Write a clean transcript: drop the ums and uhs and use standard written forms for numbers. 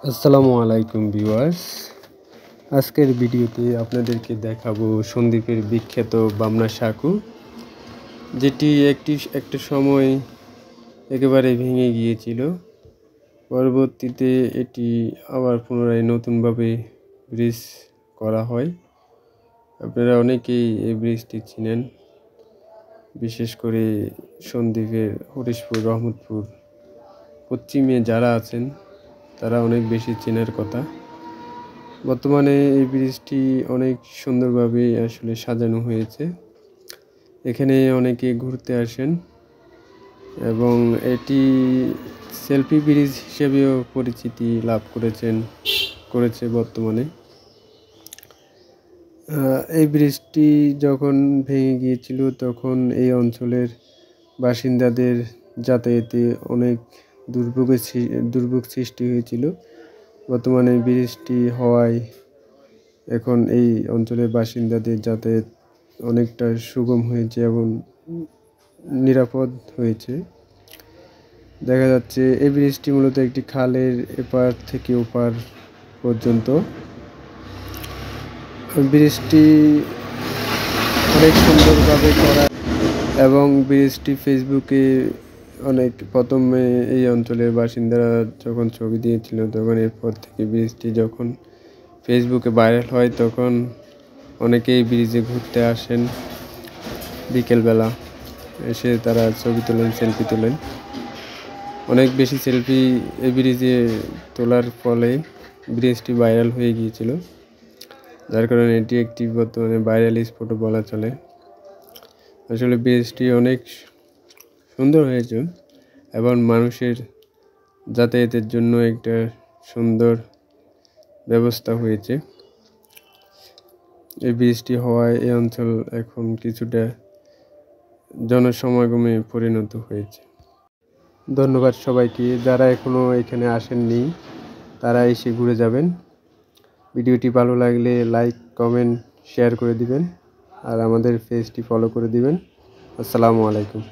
আসসালামু আলাইকুম ভিউয়ার্স। আজকের ভিডিওতে আপনাদেরকে দেখাবো সন্দ্বীপের বিখ্যাত বামনা সাঁকো, যেটি একটা সময় একেবারে ভেঙে গিয়েছিল। পরবর্তীতে এটি আবার পুনরায় নতুনভাবে ব্রিজ করা হয়। আপনারা অনেকেই এই ব্রিজটি চিনেন, বিশেষ করে সন্দ্বীপের হরিশপুর, রহমতপুর পশ্চিমে যারা আছেন তারা অনেক বেশি চেনার কথা। বর্তমানে এই ব্রিজটি অনেক সুন্দরভাবে আসলে সাজানো হয়েছে। এখানে অনেকে ঘুরতে আসেন এবং এটি সেলফি ব্রিজ হিসেবেও পরিচিতি লাভ করেছে বর্তমানে। এই ব্রিজটি যখন ভেঙে গিয়েছিল তখন এই অঞ্চলের বাসিন্দাদের যাতায়াতে অনেক দুর্ভোগ সৃষ্টি হয়েছিল। বর্তমানে ব্রিজটি হওয়ায় এখন এই অঞ্চলের বাসিন্দাদের যাতায়াত অনেকটা সুগম হয়েছে এবং নিরাপদ হয়েছে। দেখা যাচ্ছে এই ব্রিজটি মূলত একটি খালের এপার থেকে ওপার পর্যন্ত। ব্রিজটি অনেক সুন্দরভাবে করা এবং ব্রিজটি ফেসবুকে প্রথমে এই অঞ্চলের বাসিন্দারা যখন ছবি দিয়েছিল, তখন এরপর থেকে ব্রিজটি যখন ফেসবুকে ভাইরাল হয় তখন অনেকেই ব্রিজে ঘুরতে আসেন। বিকেলবেলা এসে তারা ছবি তোলেন, সেলফি তোলেন। অনেক বেশি সেলফি এই ব্রিজে তোলার ফলে ব্রিজটি ভাইরাল হয়ে গিয়েছিল, যার কারণে এটি একটি বর্তমানে ভাইরাল স্পটও বলা চলে। আসলে ব্রিজটি অনেক সুন্দর হয়েছে এবং মানুষের যাতায়াতের জন্য একটা সুন্দর ব্যবস্থা হয়েছে। এই ব্রিজটি হওয়ায় এই অঞ্চল এখন কিছুটা জনসমাগমে পরিণত হয়েছে। ধন্যবাদ সবাইকে। যারা এখনও এখানে আসেননি তারা এসে ঘুরে যাবেন। ভিডিওটি ভালো লাগলে লাইক, কমেন্ট, শেয়ার করে দিবেন আর আমাদের পেজটি ফলো করে দিবেন। আসসালামু আলাইকুম।